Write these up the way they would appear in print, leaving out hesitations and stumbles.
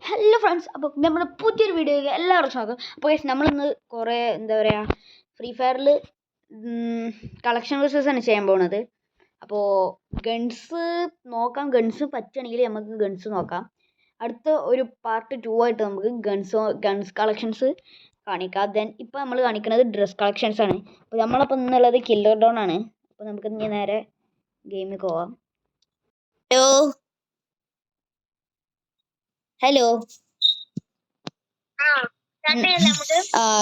Hello friends, അപ്പോൾ നമ്മുടെ പുതിയൊരു വീഡിയോയിലേക്ക് എല്ലാവർക്കും സ്വാഗതം. അപ്പോൾ നമ്മളിന്ന് കുറേ എന്താ പറയുക, ഫ്രീ ഫയറിൽ കളക്ഷൻ വേഴ്സസാണ് ചെയ്യാൻ പോകുന്നത്. അപ്പോൾ ഗൺസ് നോക്കാം, ഗൺസ് പറ്റുകയാണെങ്കിൽ നമുക്ക് ഗൺസ് നോക്കാം. അടുത്ത ഒരു പാർട്ട് 2 ആയിട്ട് നമുക്ക് ഗൺസ് കളക്ഷൻസ് കാണിക്കാം. ദെൻ ഇപ്പോൾ നമ്മൾ കാണിക്കുന്നത് ഡ്രസ് കളക്ഷൻസ് ആണ്. അപ്പോൾ നമ്മളപ്പോൾ ഇന്നുള്ളത് കില്ലർ ഡൗൺ ആണ്. അപ്പോൾ നമുക്ക് ഇനി നേരെ ഗെയിമിൽ പോവാം. ഹലോ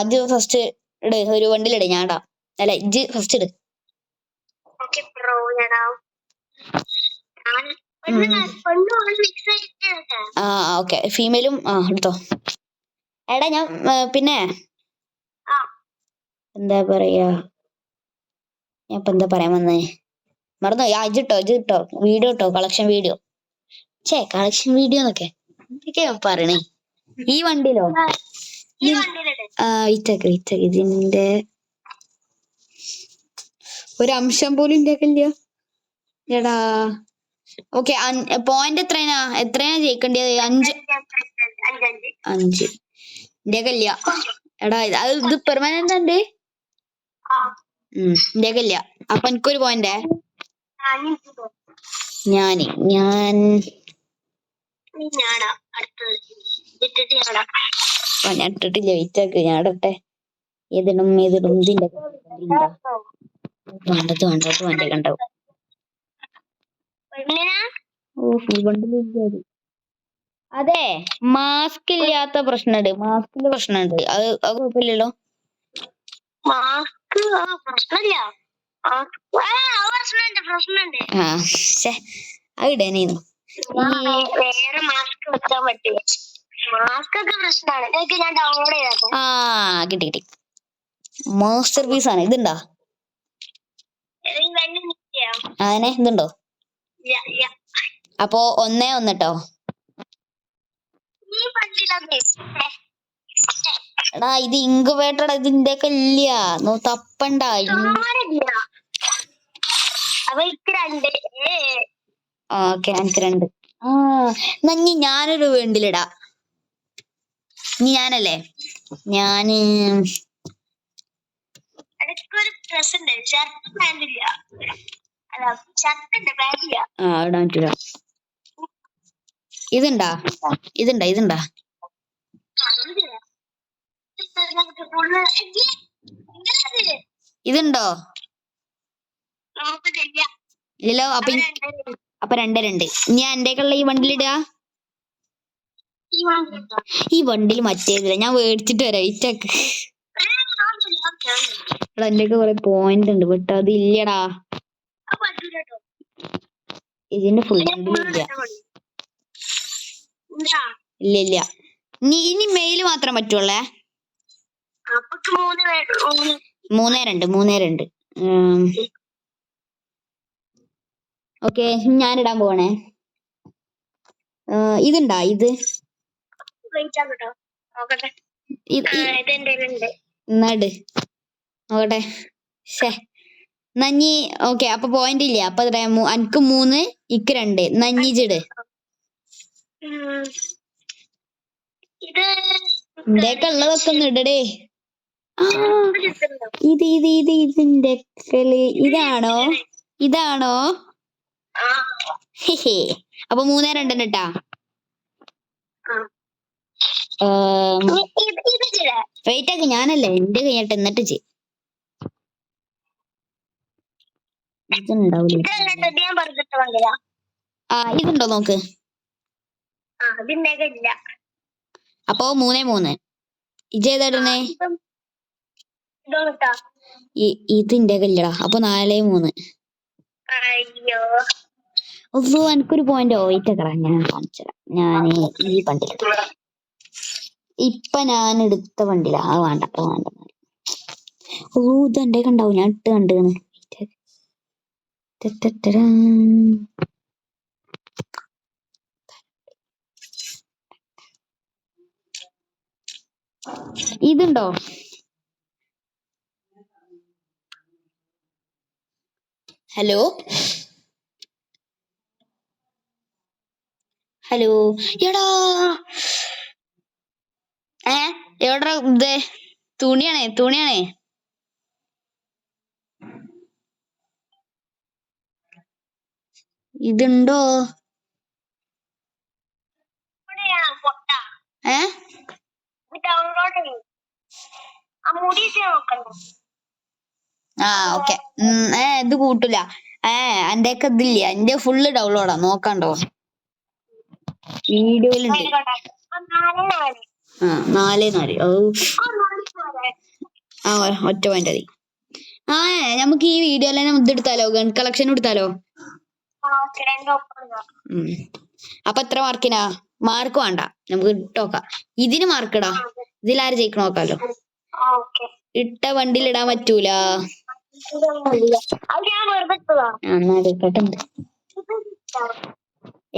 ഇത് ഫസ്റ്റ് ഇട്, ഒരു വണ്ടിയിലിട്, ഞാടാ. അല്ല, ഇജ്ജ് ഫസ്റ്റ് ഇട്. ഓക്കെ, ഫീമെയിലും എടുത്തോ. എടാ ഞാൻ പിന്നെ എന്താ പറയാ, ഞാൻ ഇപ്പൊ എന്താ പറയാൻ വന്നേ, മറന്നോ. ഇജിട്ടോ വീഡിയോ ഇട്ടോ, കളക്ഷൻ വീഡിയോ. കളക്ഷൻ വീഡിയോ എന്നൊക്കെ എന്തൊക്കെയാ പറയണേ. ഈ വണ്ടിയിലോ? വിറ്റക്ക് ഇതിന്റെ ഒരു അംശം പോലും ഇല്ല. എടാ ഓക്കെ, പോയിന്റ് എത്രയാ ജയിക്കേണ്ടത്? 5 എന്റെ കല്യ. എടാ ഇത് പെർമനന്റ് ഉണ്ട്. എന്റെ കല്യ. അപ്പൊ എനിക്കൊരു പോയിന്റ്. ഞാൻ ഇട്ടിട്ടില്ല. വെയിറ്റാക്ക്, ഞാൻ ഇടട്ടെ. ഏതിടും ഇതിന്റെ കണ്ടോ. അതെ, മാസ്ക് ഇല്ലാത്ത പ്രശ്നമുണ്ട്. മാസ്കിന്റെ പ്രശ്നമുണ്ട്. അത് കുഴപ്പമില്ലല്ലോ. അത് ഇടേനു. വേറെ മാസ്ക് വെക്കാൻ പറ്റില്ല. മാസ്ക് ഒക്കെ പ്രശ്നമാണ്. കിട്ടി. മാസ്റ്റർ പീസ് ആണ്. ഇതുണ്ടോ? അങ്ങനെ ഇതുണ്ടോ? അപ്പൊ 1-1 ട്ടോ. എടാ ഇത് ഇങ്കുവേറ്റഡ്, ഇതിന്റെ ഒക്കെ ഇല്ല. തപ്പണ്ട. ഓക്കെ, എനിക്ക് 2. നഞ്ഞി ഞാനൊരു വേണ്ടിലിടാ. ഇനി ഞാനല്ലേ, ഞാന് ഇടാൻ പറ്റൂല. ഇതുണ്ടാ? ഇതുണ്ടോ? ഇല്ലല്ലോ. അപ്പൊ 2-2. ഞാൻ എന്റെക്കുള്ള ഈ വണ്ടിയിലിടുക. ഈ വണ്ടിയിൽ മറ്റേതില്ല, ഞാൻ മേടിച്ചിട്ട് വരാം. ഇറ്റക്ക് എന്റെയൊക്കെ കുറെ പോയിന്റ് ഉണ്ട്, ബട്ട് അത് ഇല്ലടാ. ഇതിന്റെ ഫുൾ ഇല്ല. ഇനി മെയിൽ മാത്രം പറ്റുള്ളേ. 3-2. ഓക്കെ, ഞാനിടാൻ പോണേ. ഇതുണ്ടാ? ഇത് നട് നോക്കട്ടെ. നഞ്ഞി. ഓക്കെ, അപ്പൊ പോയിന്റ് ഇല്ല. അപ്പൊ അനക്ക് 3, ഇക്ക് 2. നഞ്ഞിജിട്. ഇന്റെയൊക്കെ ഉള്ളതൊക്കെ ഒന്ന് ഇടടേ. ഇതിന്റെ ഇതാണോ? അപ്പൊ 3-2 ഇട്ടാ. വെയിറ്റ് ആക്ക്, ഞാനല്ലേ, എന്റെ കഴിഞ്ഞിട്ട് എന്നിട്ട് ഇതുണ്ടാവില്ല. ഇതുണ്ടോ നോക്ക്. അപ്പൊ 3-3. ഇജേതായിരുന്നേ? ഇതിന്റെ കല്ലടാ. അപ്പൊ 4-3. എനിക്കൊരു പോയിന്റ് ഓയിട്ടക്കറ. ഞാൻ കാണിച്ചതാ. ഞാന് ഈ വണ്ടിയിൽ ഇപ്പൊ ഞാൻ എടുത്ത വണ്ടിയില. വേണ്ട. ഇതെന്റെ കണ്ടാവും. ഞാൻ ഇട്ട് കണ്ടാണ്. ഇതുണ്ടോ? ഹലോ. ഹലോ എടാ എവിടാ ഇത് തുണിയാണേ ഇതുണ്ടോ ഓക്കെ ഇത് കൂട്ടില്ല എന്റെ ഒക്കെ ഇതില്ല എന്റെ ഫുള്ള് ഡൗൺലോഡാ നോക്കാണ്ടോ വീഡിയോയിലുണ്ട് 4 ഒറ്റ പോയിന്റ് മതി നമുക്ക് ഈ വീഡിയോയിൽ തന്നെ ഇതെടുത്താലോ ഗൺ കളക്ഷൻ എടുത്താലോ അപ്പൊ എത്ര മാർക്കിനാ മാർക്ക് വേണ്ട നമുക്ക് ഇട്ടോക്കാം ഇതിന് മാർക്കിടാ ഇതിലാര് ജയിക്കണ നോക്കാലോ ഇട്ട വണ്ടിയിൽ ഇടാൻ പറ്റൂല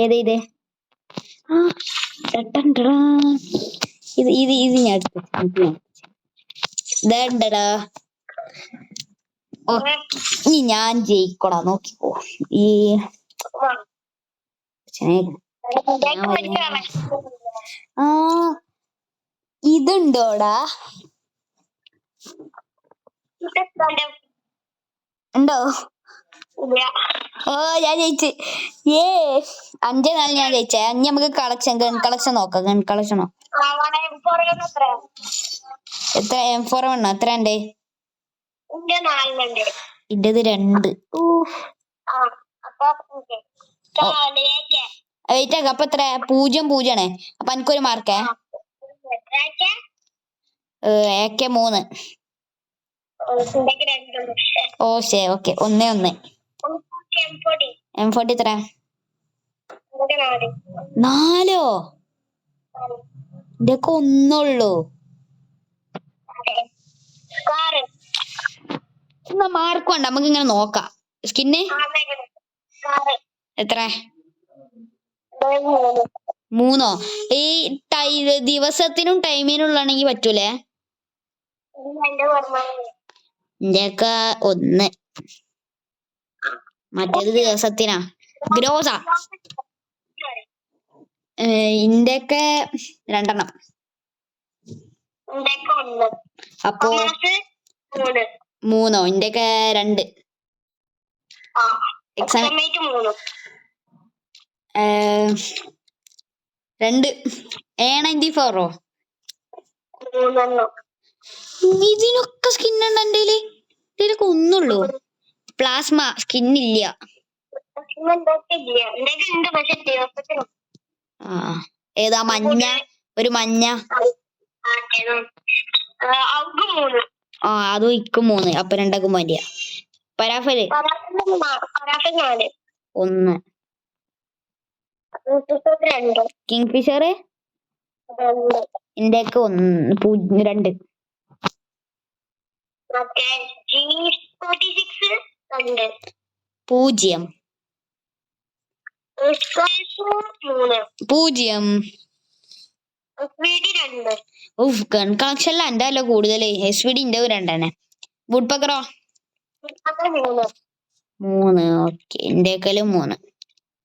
ഏത് ഇത് ഞാൻ ഇതേണ്ടടാ ഇനി ഞാൻ ജയിക്കോടാ നോക്കിക്കോ ഈ ഇതുണ്ടോടാ ഉണ്ടോ ഞാൻ ജയിച്ച് 5-4 ഞാൻ ജയിച്ചേ ഇനി നമുക്ക് ഗൺ കളക്ഷൻ നോക്കാം ഗൺ കളക്ഷനോ എത്ര M4 വേണോ എത്ര എന്റെ ഇന്റേത് 2 വെയിറ്റ് ആക്ക അപ്പൊ എത്ര 0 ആണ് അപ്പൊ എനിക്കൊരു മാർക്കേ AK 3 ശരി ഓക്കെ 1 M40 എത്ര 4 ഇതൊക്കെ 1 ഉള്ളൂ എന്നാ മാർക്ക് വേണ്ട നമുക്ക് ഇങ്ങനെ നോക്കാം സ്കിന്ന് എത്ര 3 ഈ ദിവസത്തിനും ടൈമിനും ഉള്ളാണെങ്കിൽ പറ്റൂലേ ഇന്റെയൊക്കെ 1 മറ്റേത് ദിവസത്തിനാ ഗ്രോസാ ഇന്റെയൊക്കെ 2 അപ്പൊ 3 ഇന്റെയൊക്കെ 2 എക്സാം 2 A94 ഇതിനൊക്കെ സ്കിന്നുണ്ട് എന്റെ ഇതിലൊക്കെ 1 ഉള്ളൂ പ്ലാസ്മ സ്കിന്നില്ല ഏതാ മഞ്ഞ ഒരു മഞ്ഞ അതും ഇക്കും 3 അപ്പൊ 2 മതിയാ പരാഫല് 1 കിങ് ഫിഷർ ഇന്റെയൊക്കെ 2 0 ഗൺ കളക്ഷൻ എന്റെ അല്ല കൂടുതൽ SVD ഇന്റെ 2 വുഡ് പക്കറോ 3 ഓക്കെ ഇന്റെയൊക്കെ 3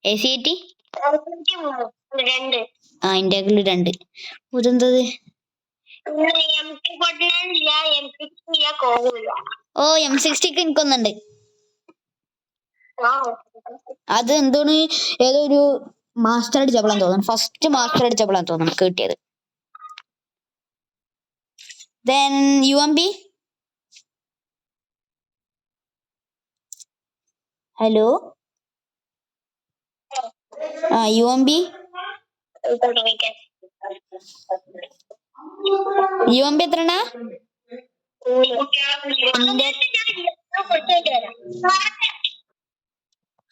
ACT ഇന്റെയൊക്കെ 2 ഇതെന്തത് M60 എനിക്കൊന്നുണ്ട് അത് എന്തോന്ന് ഏതോ ഒരു മാസ്റ്റർ അടിച്ചപ്പോഴാന്ന് തോന്നുന്നു ഫസ്റ്റ് മാസ്റ്റർ അടിച്ചപ്പോഴാന്ന് തോന്നുന്നു കിട്ടിയത് then UMP ഹലോ UMP എത്രണ്ണാ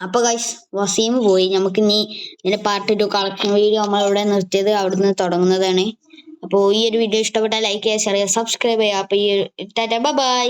അപ്പൊ ഗൈസ് വസീം പോയി നമുക്ക് ഇനി ഇതിന്റെ പാർട്ട് 2 കളക്ഷൻ വീഡിയോ നമ്മൾ ഇവിടെ നിർത്തിയത് അവിടുന്ന് തുടങ്ങുന്നതാണ്. അപ്പോൾ ഈ ഒരു വീഡിയോ ഇഷ്ടപ്പെട്ടാൽ ലൈക്ക് ചെയ്യുക, ഷെയർ ചെയ്യുക, സബ്സ്ക്രൈബ് ചെയ്യുക. അപ്പൊ ഈ ടാറ്റ ബൈ.